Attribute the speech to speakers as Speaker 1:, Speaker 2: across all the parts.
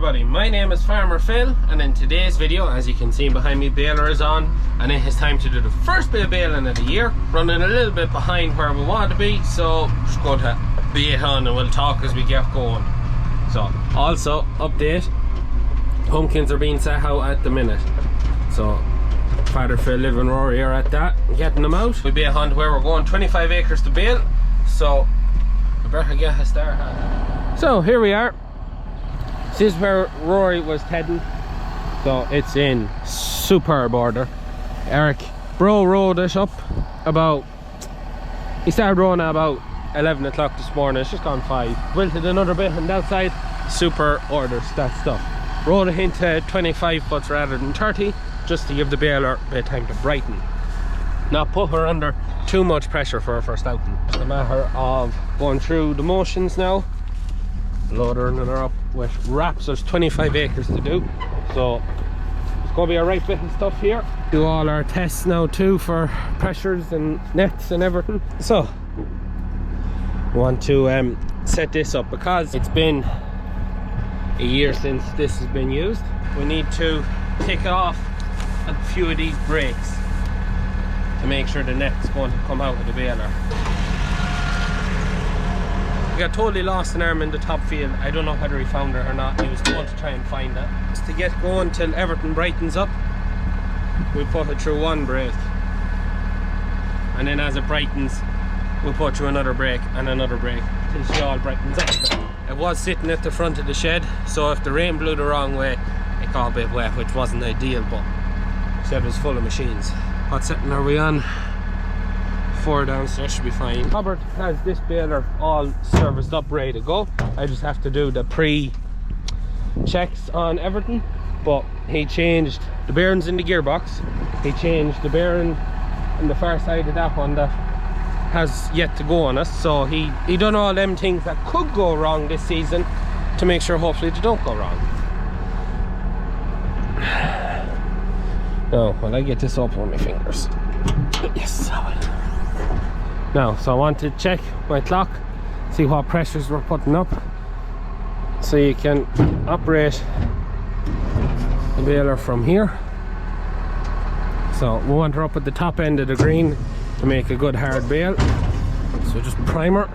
Speaker 1: everybody, my name is Farmer Phil, and in today's video, as you can see behind me, baler is on, and it is time to do the first bit of baling of the year. Running a little bit behind where we want to be, so just going to bait on and we'll talk as we get going. So, also, update, pumpkins are being set out at the minute. So, Father Phil, Liv and Rory are at that, getting them out. We bait on to where we're going, 25 acres to bale, so we better get a start on. So, here we are. This is where Rory was heading, so it's in superb order. Eric rode it up about, he started rowing at about 11 o'clock this morning. It's just gone 5. Wilted another bit on that side. Super orders, that stuff. Rode it into 25 foots rather than 30, just to give the baler a bit of time to brighten. Not put her under too much pressure for her first outing. It's a matter of going through the motions now, loading her up with wraps. There's 25 acres to do, so it's going to be a right bit of stuff here. Do all our tests now too for pressures and nets and everything. So we want to set this up because it's been a year since this has been used. We need to take off a few of these brakes to make sure the net's going to come out of the baler. We got totally lost an arm in the top field. I don't know whether he found it or not. He was going to try and find it. Just to get going till everything brightens up, we put it through one brake, and then as it brightens we'll put through another brake and another brake till she all brightens up. It was sitting at the front of the shed, so if the rain blew the wrong way it got a bit wet, which wasn't ideal, but the shed was full of machines. What setting are we on? 4 down, so that should be fine. Robert has this baler all serviced up, ready to go. I just have to do the pre-checks on everything, but he changed the bearings in the gearbox. He changed the bearing on the far side of that one that has yet to go on us, so he done all them things that could go wrong this season to make sure hopefully they don't go wrong. Now, will I get this open with my fingers? Yes, I will. Now, so I want to check my clock, see what pressures we're putting up, so you can operate the baler from here. So we want her up at the top end of the green to make a good hard bale. So just prime her.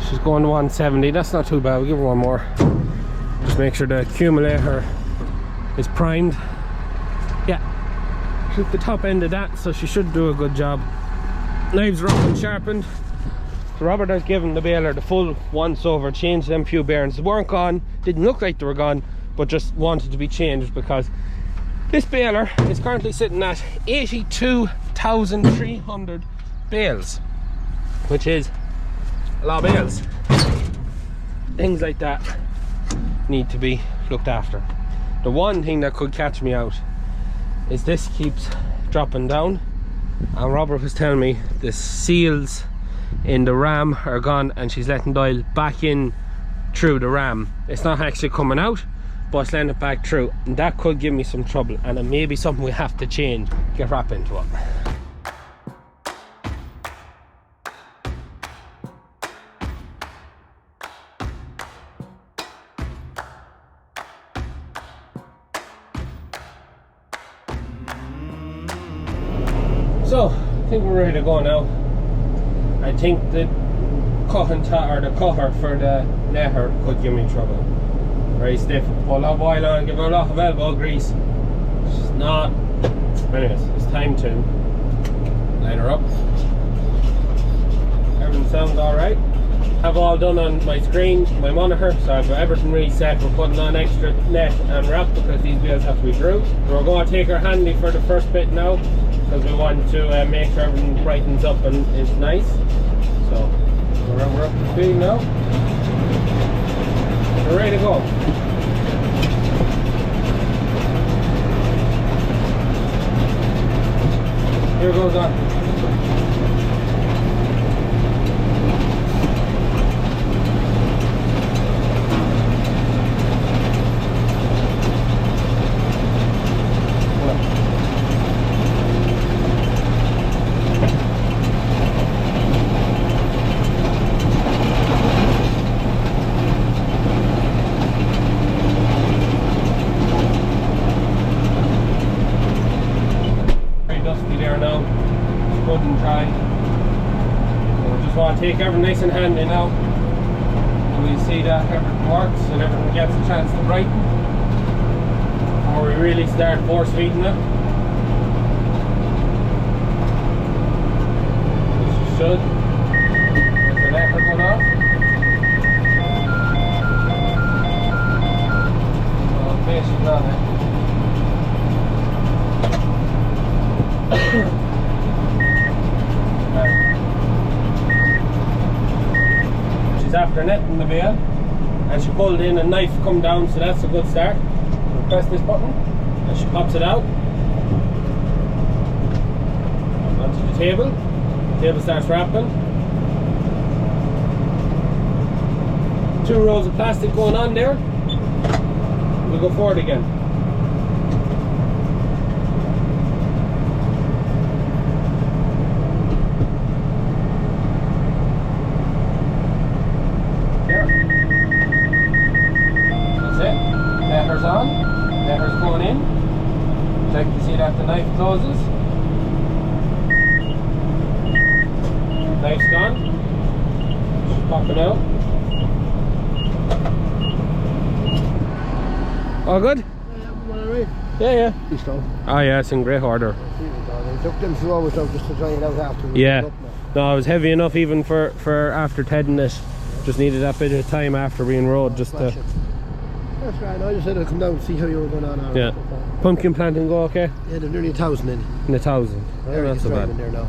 Speaker 1: She's going to 170, that's not too bad, we'll give her one more. Just make sure the accumulator is primed. Yeah, she's at the top end of that, so she should do a good job. Knives are up and sharpened. So Robert has given the baler the full once over, changed them few bearings. They weren't gone, didn't look like they were gone, but just wanted to be changed because this baler is currently sitting at 82,300 bales, which is a lot of bales. Things like that need to be looked after. The one thing that could catch me out is this keeps dropping down, and Robert was telling me the seals in the ram are gone and she's letting the oil back in through the ram. It's not actually coming out, but it's letting it back through, and that could give me some trouble, and it may be something we have to change, get wrap into it. So, I think we're ready to go now. I think the cutter for the netter could give me trouble. Very stiff, put a lot of oil on, give her a lot of elbow grease. It's just not. Anyways, it's time to line her up. Everything sounds alright. Have all done on my screen, my monitor, so I've got everything reset. We're putting on extra net and wrap because these bales have to be through. So we're going to take her handy for the first bit now, because we want to make sure everything brightens up and is nice. So we're up to speed now. We're ready to go. Here goes on. take everything nice and handy now. And we'll see that everything works and everything gets a chance to brighten. Or we really start force feeding it. Which you should. There's the leopard one off. So basically on it. She's after netting the bale, and she pulled in a knife come down, so that's a good start. We'll press this button and she pops it out onto the table. The table starts wrapping. 2 rolls of plastic going on there. We'll go forward again. On, lever's going in. Check to see that the knife closes. Knife's gone. Just pop it out. All good? Yeah. Oh yeah, it's in great order.
Speaker 2: I took them slow just to try it out after.
Speaker 1: Yeah. No, it was heavy enough even for after tedding it. Just needed that bit of time after being rode just to.
Speaker 2: That's right, I just said I'd come down and see how you were going on.
Speaker 1: Yeah. Pumpkin planting go okay?
Speaker 2: Yeah, they're nearly 1,000 in.
Speaker 1: 1,000. Yeah, not so bad.
Speaker 2: In there now.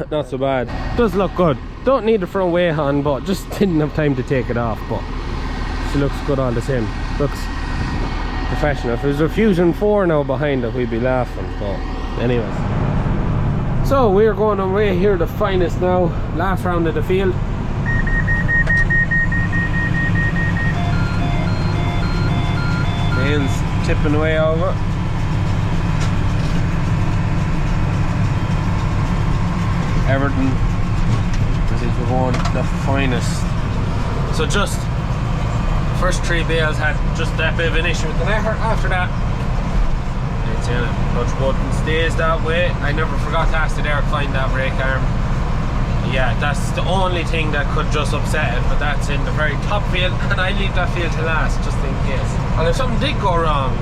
Speaker 1: Not so bad. Does look good. Don't need it for a weigh on, but just didn't have time to take it off. But she looks good all the same. Looks professional. If there was a Fusion 4 now behind it, we'd be laughing. But anyways. So we're going away here to finest now. Last round of the field. Bale's tipping away over. Everton, I think we're going the finest. So just first 3 bales had just that bit of an issue with the leopard. After that, it's in it. Touch wood and stays that way. I never forgot to ask the Derek find that brake arm. Yeah, that's the only thing that could just upset it, but that's in the very top field, and I leave that field to last just in case. And if something did go wrong,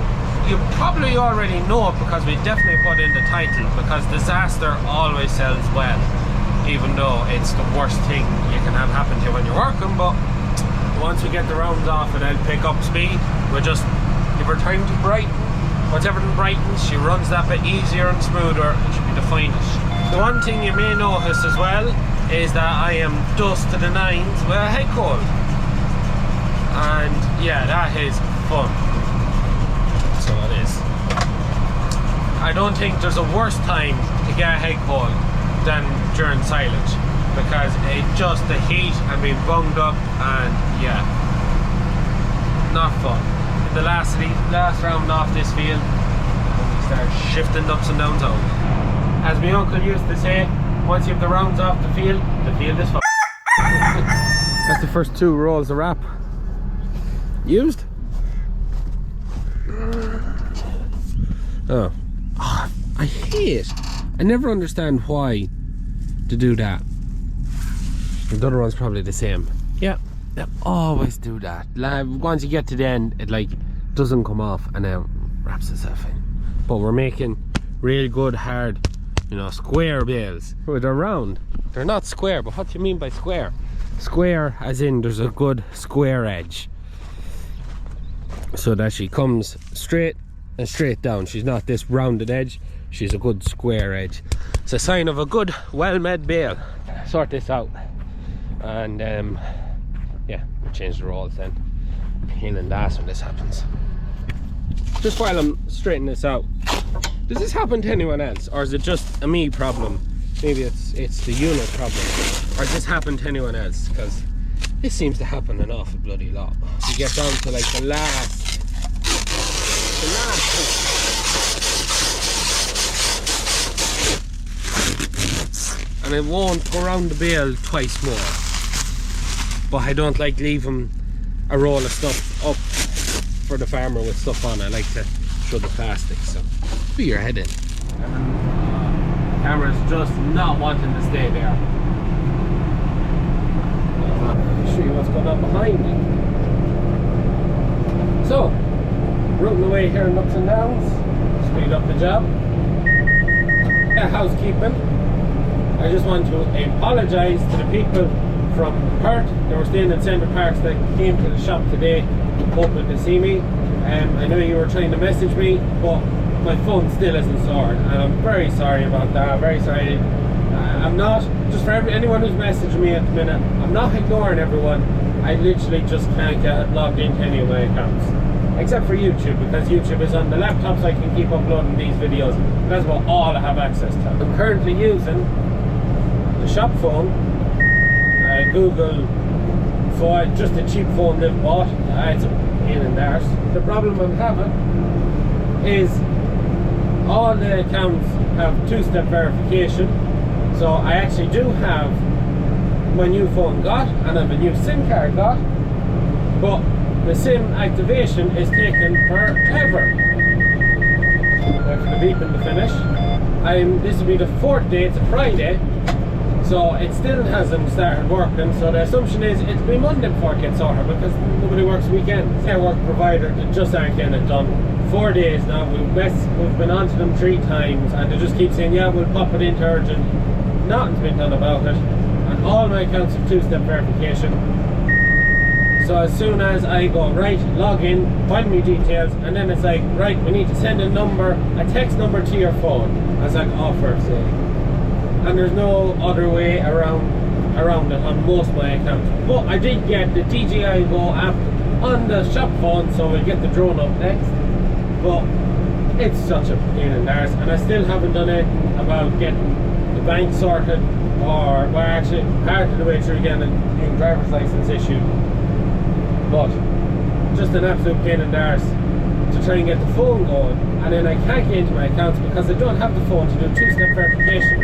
Speaker 1: you probably already know it because we definitely put in the title, because disaster always sells well, even though it's the worst thing you can have happen to you when you're working. But once we get the rounds off and I'll pick up speed, we'll just give her time to brighten. Once everything brightens, she runs that bit easier and smoother, and she'll be the finest. The one thing you may notice as well is that I am dust to the nines with a head cold, and yeah, that is fun. So it is. I don't think there's a worse time to get a head cold than during silage, because it just the heat and being bunged up, and yeah, not fun. The last round off this field, we start shifting ups and downs out. As my uncle used to say, once you have the rounds off the field is fun. That's the first 2 rolls of wrap used. Oh, I hate. I never understand why to do that. The other one's probably the same. Yeah, they always do that. Once you get to the end, it like doesn't come off and then wraps itself in. But we're making real good hard, you know, square bales. Oh, they're round. They're not square, but what do you mean by square? Square as in there's a good square edge, so that she comes straight and straight down. She's not this rounded edge, she's a good square edge. It's a sign of a good, well-made bale. Sort this out, and yeah, we'll change the rolls then. Pain in the ass when this happens. Just while I'm straightening this out, does this happen to anyone else, or is it just a me problem? Maybe it's the unit problem, or does this happen to anyone else? Because this seems to happen an awful bloody lot. You get down to like the last and it won't go around the bale twice more. But I don't like leaving a roll of stuff up for the farmer with stuff on. I like to show the plastic, so put your head in. Camera's just not wanting to stay there. show you what's going on behind me. So, rooting away here in ups and downs, speed up the job. Housekeeping. I just want to apologise to the people from Perth. They were staying in Centre Parks that came to the shop today hoping to see me. I know you were trying to message me, but my phone still isn't sorted, and I'm very sorry about that. I'm very sorry. I'm not, just for anyone who's messaging me at the minute, I'm not ignoring everyone. I literally just can't get logged into any of my accounts. Except for YouTube, because YouTube is on the laptop, so I can keep uploading these videos. That's what all I have access to. I'm currently using the shop phone, Google phone, just a cheap phone they've bought. It's a pain in the arse. The problem I'm having is all the accounts have two-step verification. So I actually do have my new phone got, and I have a new SIM card got, but the SIM activation is taking forever. Wait for the beeping to finish. This will be the 4th day, it's a Friday, so it still hasn't started working. So the assumption is it'll be Monday before it gets sorted, because nobody works weekends. Network provider that just aren't getting it done. 4 days now, we've been on to them 3 times, and they just keep saying, yeah, we'll pop it into urgent. Nothing's been done about it, and all my accounts have two-step verification. So as soon as I go, right, log in, find me details, and then it's like, right, we need to send a text number to your phone. I was like, oh, for sake. And there's no other way around it on most of my accounts. But I did get the DJI Go app on the shop phone, so we'll get the drone up next. But it's such a pain in the arse, and I still haven't done anything about getting the bank sorted, or we're actually part of the way through getting a new driver's license issued. But just an absolute pain in the arse to try and get the phone going, and then I can't get into my accounts because I don't have the phone to do two-step verification.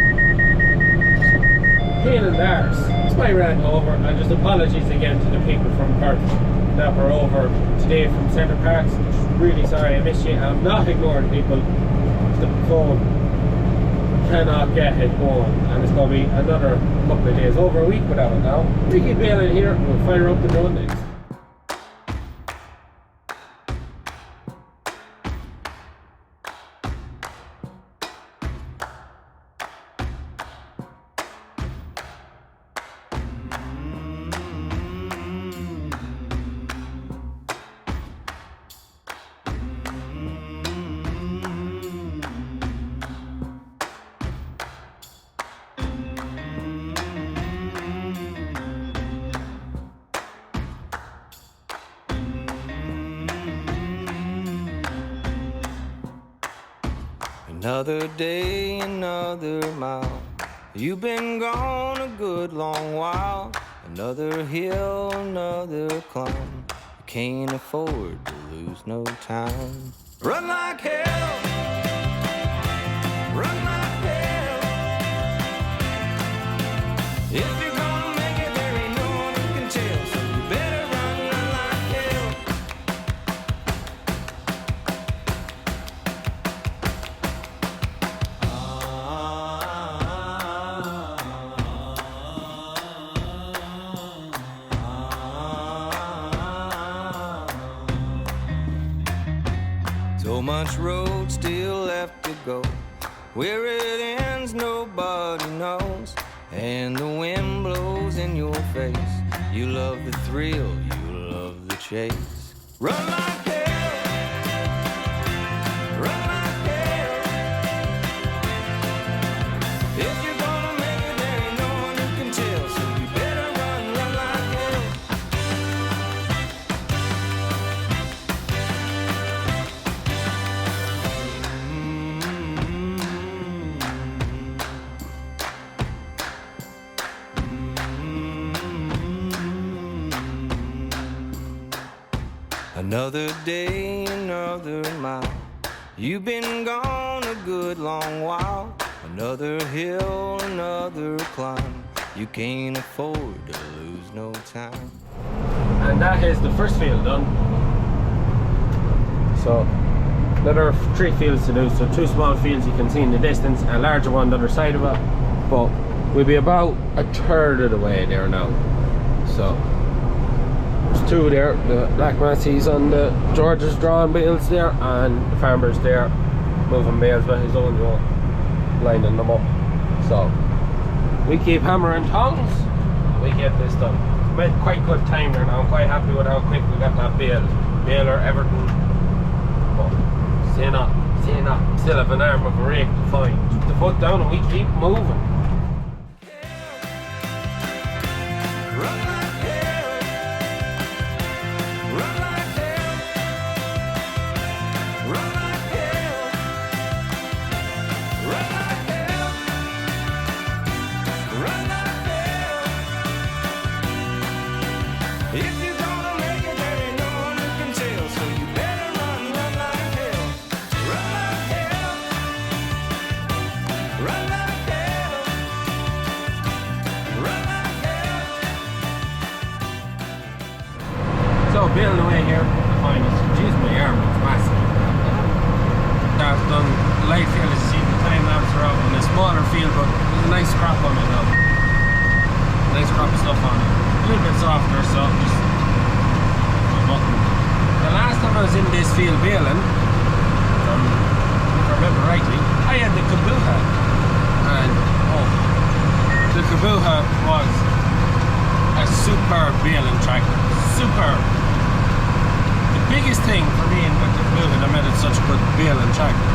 Speaker 1: Pain in the arse. That's my rant over, and just apologies again to the people from Perth that were over today from Centre Parks. Really sorry I missed you. I'm not ignoring people. The phone cannot get it going, and it's going to be another couple of days, over a week without it now. We keep bailing here, we'll fire up the drone next.
Speaker 3: Another day, another mile. You've been gone a good long while. Another hill, another climb. You can't afford to lose no time. Run like hell. Run like hell. If you're gonna make it, there ain't no one who can tell. So you better run like hell. So much road still left to go. Where it ends, nobody knows. And the wind blows in your face. You love the thrill, you love the chase. Run like hell. Run like hell. If you're gonna make it, there ain't no one who can tell. So you better run like hell. Another day, another mile. You've been gone a good long while. Another hill, another climb. You can't afford to lose no time.
Speaker 1: And that is the first field done. So another 3 fields to do. So 2 small fields you can see in the distance, and a larger one on the other side of it. But we'll be about a third of the way there now. So There's two there, the black Massey's on the George's drawing bales there, and the farmer's there moving bales with his own row, lining them up. So we keep hammering tongs, we get this done. Made quite good time there now. I'm quite happy with how quick we got that baler, everything. But say not. Still have an arm of a rake to find. Put the foot down and we keep moving. So baling away here, the finest. Jeez, my arm is massive. That's done light field, as you see the time lapse are out in a smaller field, but there's a nice crop on it now. Nice crop of stuff on it. A little bit softer, so just my button. The last time I was in this field baling, if I remember rightly, I had the Kabuha, and the Kabuha was a superb baling tractor. Superb. The biggest thing for me with the Kabuha that made it such a good baling tractor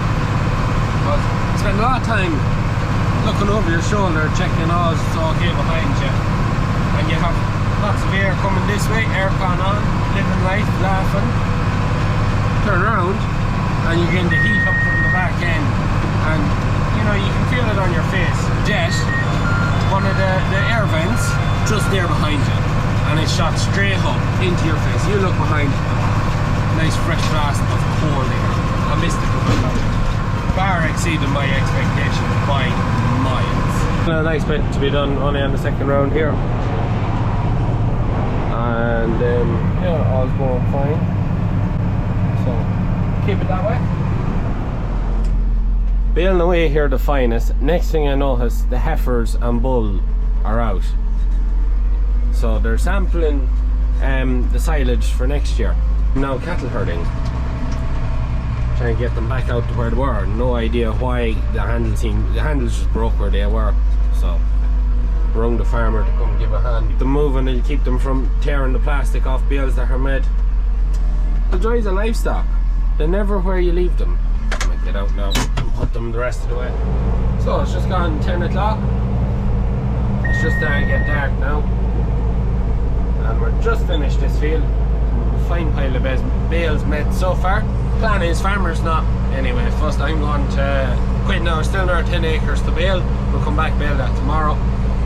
Speaker 1: was you spend a lot of time looking over your shoulder, checking all it's okay behind you, and you have lots of air coming this way, aircon on, living life, laughing. Turn around and you get the heat up from the back end, and you know you can feel it on your face. Jet, one of the air vents just there behind you, and it shot straight up into your face. You look behind you, nice fresh blast of cold air. I missed it. Far exceeded my expectations by miles. A nice bit to be done only on the second round here, and yeah, all's going fine. So keep it that way. Baling away here the finest. Next thing I notice, the heifers and bull are out. So they're sampling the silage for next year. Now cattle herding, trying to get them back out to where they were. No idea why the handles just broke where they were. So rung the farmer to come give a hand. Keep them moving and keep them from tearing the plastic off bales that are made. The joys of livestock, they're never where you leave them. I might get out now and put them the rest of the way. So it's just gone 10 o'clock. It's just starting to get dark now. And we're just finished this field. A fine pile of bales made so far. Plan is farmers not anyway. First I'm going to quit now. Still another 10 acres to bale. We'll come back bale that tomorrow.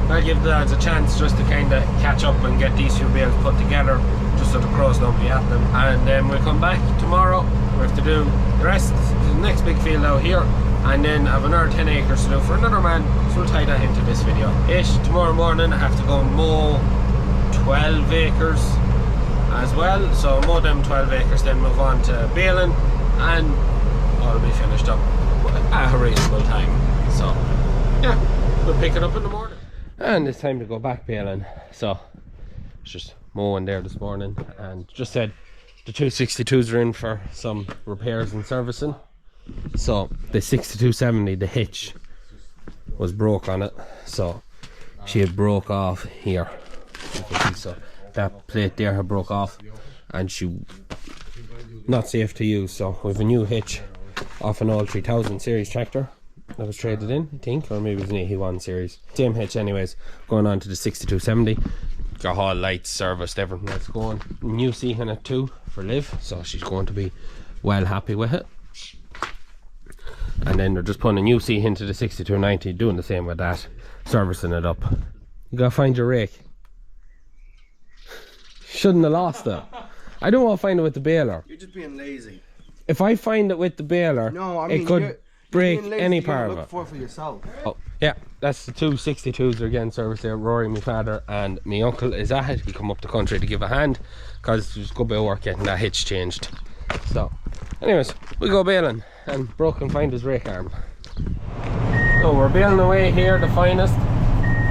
Speaker 1: I'll give the lads a chance just to kind of catch up and get these few bales put together, just so the crows don't be at them. And then we'll come back tomorrow. We have to do the rest, the next big field out here, and then have another 10 acres to do for another man. So we'll tie that into this video. Tomorrow morning I have to go and mow 12 acres as well, so mow them 12 acres, then move on to baling, and all will be finished up at a reasonable time. So yeah, we'll pick it up in the morning. And it's time to go back baling. So it's just mowing there this morning, and just said the 262s are in for some repairs and servicing. So the 6270, the hitch was broke on it, so she had broke off here. So that plate there had broke off, and she not safe to use. So we have a new hitch off an old 3000 series tractor that was traded in, I think, or maybe it was an 81 series. Same hitch anyways, going on to the 6270. Got all lights serviced, everything that's going. New seat in it too for Liv, so she's going to be well happy with it. And then they're just putting a new seat into the 6290, doing the same with that, servicing it up. You gotta find your rake. Shouldn't have lost it. I don't want to find it with the baler.
Speaker 4: You're just being lazy.
Speaker 1: If I find it with the baler,
Speaker 4: no, I mean,
Speaker 1: it could break any part of it.
Speaker 4: For yourself.
Speaker 1: Oh, yeah, that's the 262s they're getting serviced there. Rory, my father, and my uncle is at it. He come up the country to give a hand, because there's a good bit of work getting that hitch changed. So, anyways, we go baling, and Brooke can find his rake arm. So we're baling away here, the finest.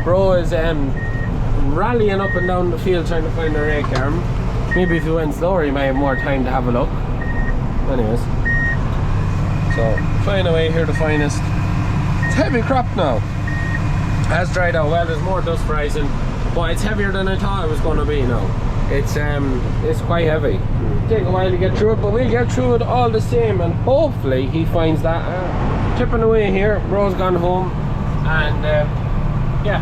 Speaker 1: Bro is rallying up and down the field trying to find a rake arm. Maybe if you went slower you might have more time to have a look. Anyways, so flying away here to finest. It's heavy crop now. Has dried out well, there's more dust rising, but it's heavier than I thought it was going to be now. It's quite heavy. Take a while to get through it, but we'll get through it all the same, and hopefully he finds that chipping away here. Bro's gone home, and yeah.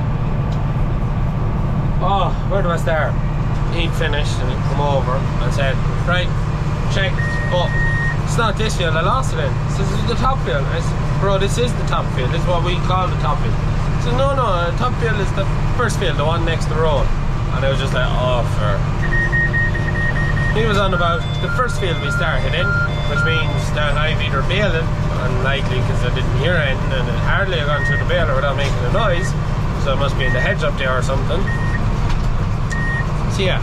Speaker 1: Oh, where do I start? He'd finished and he'd come over and said, right, check, but it's not this field, I lost it in. He says, this is the top field. I said, bro, this is the top field, this is what we call the top field. He said, no, the top field is the first field, the one next to the road. And I was just like, oh, fair. He was on about the first field we started in, which means that I've either baling, unlikely because I didn't hear anything, and it hardly had gone through the baler without making a noise, so it must be in the hedge up there or something. So yeah,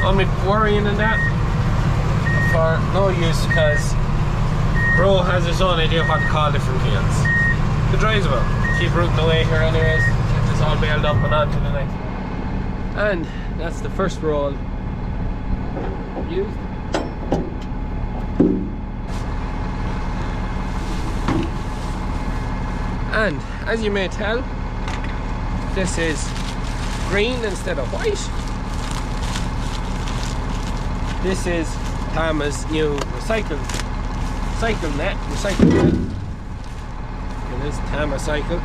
Speaker 1: only worrying in that for no use, because Bro has his own idea of what to call different fields. The dries well. Keep rooting away here anyways, get this all baled up and on to the next one. And that's the first roll used. And as you may tell, this is green instead of white. This is Tama's new recycle net. It is Tama Cycle.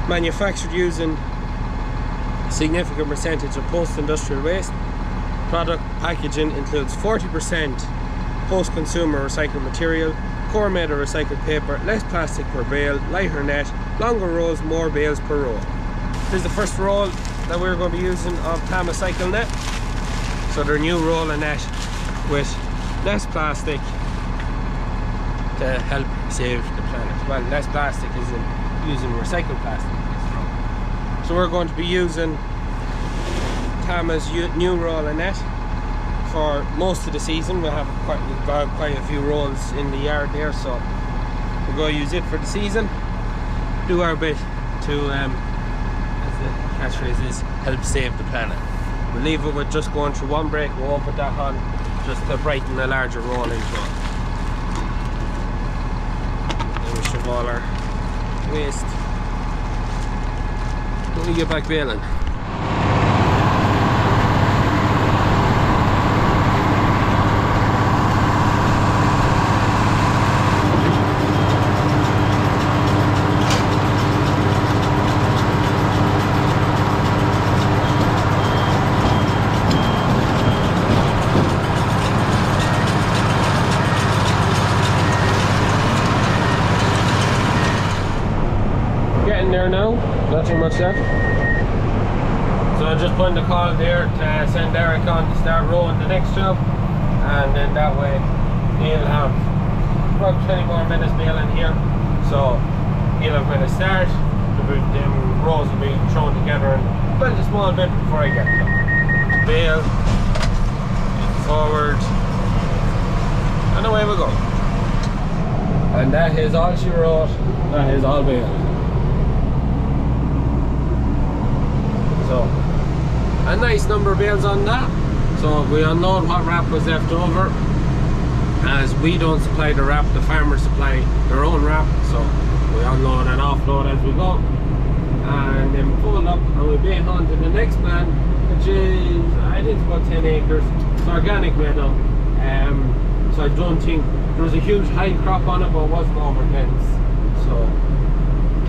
Speaker 1: Manufactured using a significant percentage of post-industrial waste. Product packaging includes 40% post-consumer recycled material, core made of recycled paper, less plastic per bale, lighter net, longer rolls, more bales per roll. This is the first roll that we're going to be using of Tama Cycle Net. So their new roller net with less plastic to help save the planet. Well, less plastic is in using recycled plastic. So we're going to be using Tama's new roller net for most of the season. We've got quite a few rolls in the yard there, so we're going to use it for the season. Do our bit to, as the catchphrase is, help save the planet. We'll leave it with just going through one break. We won't put that on, just to brighten a larger roll into it. Then we shove all our waste when we get back baling. There now, not too much left. So I just put in the call there to send Eric on to start rowing the next job, and then that way he'll have about 20 more minutes baling here. So he'll have when I start, them rows will be thrown together and build a small bit before I get to them. Bale, forward, and away we go. And that is all she wrote, that is all bale. So, a nice number of bales on that. So we unload what wrap was left over. As we don't supply the wrap, the farmers supply their own wrap. So we unload and offload as we go. And then we fold up and we bale on to the next plan, which is, I think it's about 10 acres. It's organic meadow. So I don't think, there was a huge high crop on it, but it wasn't over dense. So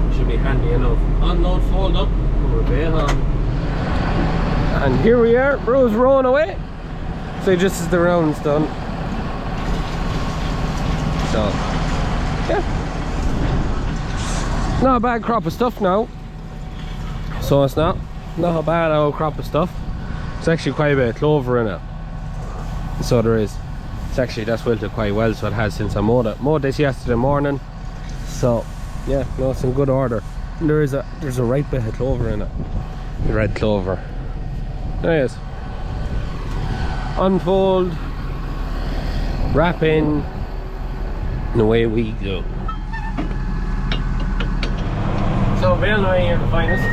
Speaker 1: it should be handy enough. Unload, fold up, and we bale on. And here we are, Bro's rowing away. So just as the round's done. So, yeah. Not a bad crop of stuff now. So it's not a bad old crop of stuff. It's actually quite a bit of clover in it. So there is. It's actually, that's wilted quite well, so it has since I mowed it. Mowed this yesterday morning. So, yeah, no, it's in good order. And there's a right bit of clover in it. The red clover. There it is. Unfold, wrap in, and away we go. So baling away here the finest.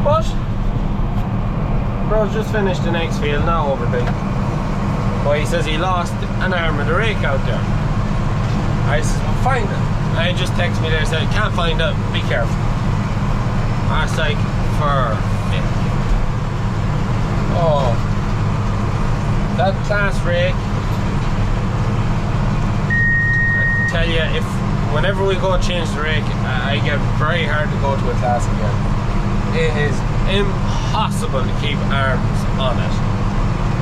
Speaker 1: But Bro's just finished the next field, not over big. But he says he lost an arm of the rake out there. I said, well, find it. And he just texted me there and said, can't find it, be careful. I was like, oh, that class rake. I tell you, whenever we go change the rake, I get very hard to go to a class again. It is impossible to keep arms on it.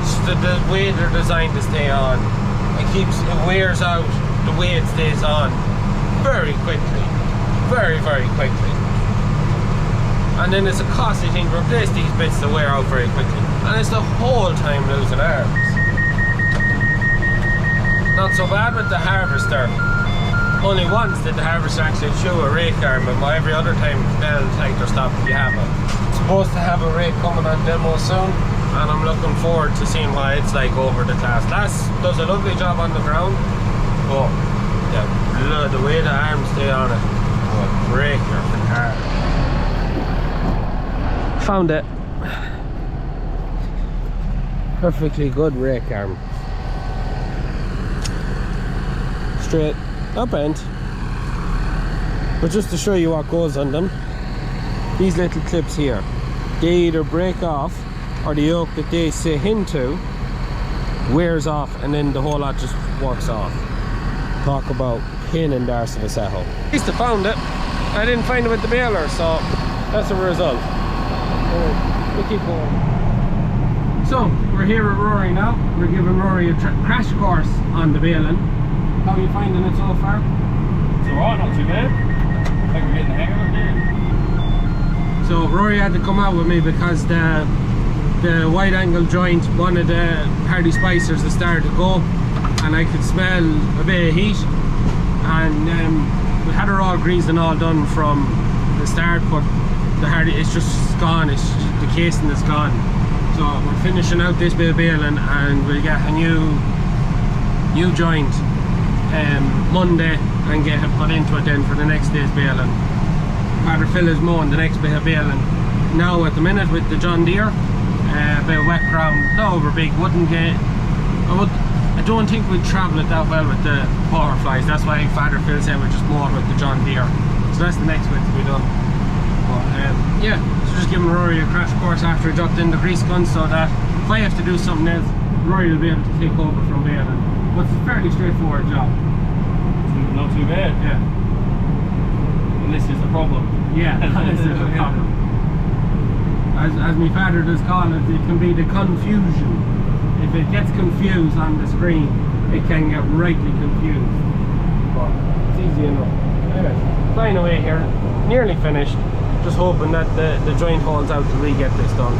Speaker 1: Just the way they're designed to stay on, it wears out the way it stays on very quickly, very quickly. And then it's a costly thing to replace these bits that wear out very quickly, and it's the whole time losing arms. Not so bad with the harvester. Only once did the harvester actually chew a rake arm, and every other time they'll take their stop if you have it. Supposed to have a rake coming on demo soon, and I'm looking forward to seeing what it's like over the class. Lass does a lovely job on the ground, but yeah, the way the arms stay on it, rake are hard. Found it. Perfectly good rake arm. Straight, not bent. But just to show you what goes on them, these little clips here, they either break off or the yoke that they sit into wears off, and then the whole lot just works off. Talk about pain in the arse of a saddle. At least I found it. I didn't find it with the baler, so that's a result. We'll keep going. So we're here at Rory now. We're giving Rory a crash course on the baling. How are you finding it so far?
Speaker 4: It's alright, not too bad. I think we're getting the hang of it, yeah.
Speaker 1: So Rory had to come out with me because the wide angle joint, one of the hardy spicers, has started to go, and I could smell a bit of heat, and we had her all greased and all done from the start, but the hardy, it's just gone. The casing is gone. So we're finishing out this bit of baling, and we'll get a new joint Monday and get it put into it then for the next day's baling. Father Phil is mowing the next bit of baling now at the minute with the John Deere. A bit of wet ground, not over big, I don't think we'd travel it that well with the powerflies. That's why Father Phil said we're just mowing with the John Deere. So that's the next bit to be done. But yeah, so just giving Rory a crash course after he dropped in the grease gun, so that if I have to do something else, Rory will be able to take over from baling. But it's a fairly straightforward job.
Speaker 4: It's not too bad.
Speaker 1: Yeah.
Speaker 4: And this is the problem.
Speaker 1: Yeah, this is the problem. As my father does call it, it can be the confusion. If it gets confused on the screen, it can get rightly confused. But it's easy enough. Anyway, flying away here, nearly finished. Just hoping that the joint holds out till we get this done.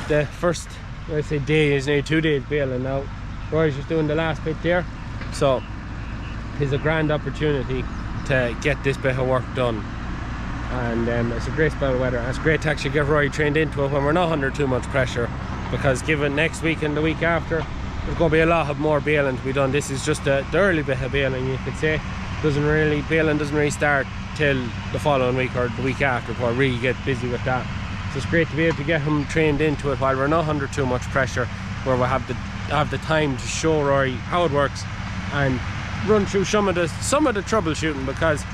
Speaker 1: The first, I say day, is nearly 2 days baling now. Rory's just doing the last bit there, so it's a grand opportunity to get this bit of work done, and it's a great spell of weather. And it's great to actually get Rory trained into it when we're not under too much pressure, because given next week and the week after, there's going to be a lot of more baling to be done. This is just the early bit of baling, you could say. Baling doesn't really start till the following week or the week after, before I really get busy with that. So it's great to be able to get him trained into it while we're not under too much pressure, where we'll have the time to show Rory how it works and run through some of the troubleshooting, because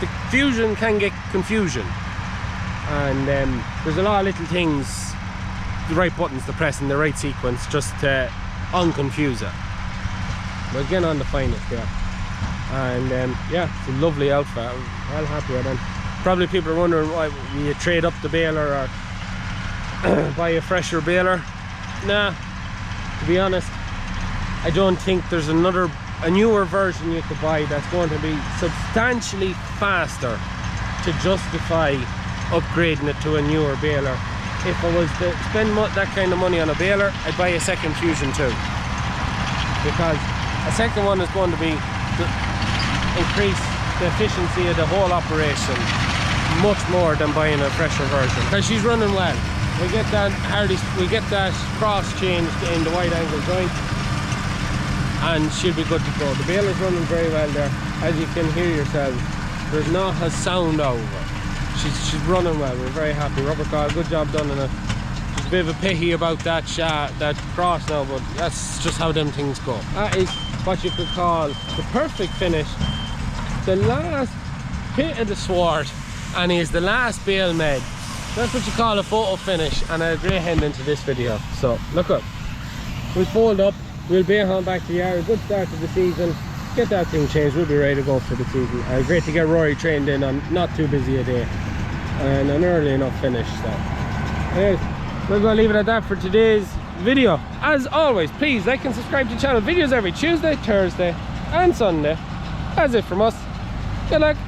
Speaker 1: the fusion can get confusion, and there's a lot of little things, the right buttons to press in the right sequence just to unconfuse it. We're getting on the finest there, and yeah, it's a lovely outfit. I'm well happy with it. Probably people are wondering why you trade up the baler or buy a fresher baler. nah, to be honest, I don't think there's a newer version you could buy that's going to be substantially faster to justify upgrading it to a newer baler. If I was to spend that kind of money on a baler, I'd buy a second Fusion 2, because a second one is going to be increase the efficiency of the whole operation much more than buying a fresher version, because she's running well. We get that cross changed in the wide angle joint and she'll be good to go. The bale is running very well there, as you can hear yourselves. There's not a sound over. She's running well. We're very happy. Rubber coil, good job done on it. There's a bit of a pity about that cross now, but that's just how them things go. That is what you could call the perfect finish. The last bit of the sword, and is the last bale made. That's what you call a photo finish, and a great end into this video. So look up, we'll fold up, we'll bale on back to the yard. Good start to the season. Get that thing changed, we'll be ready to go for the season. Great to get Rory trained in on not too busy a day and an early enough finish. So anyways, we're going to leave it at that for today's video. As always, please like and subscribe to the channel. Videos every Tuesday, Thursday and Sunday. That's it from us. Good luck.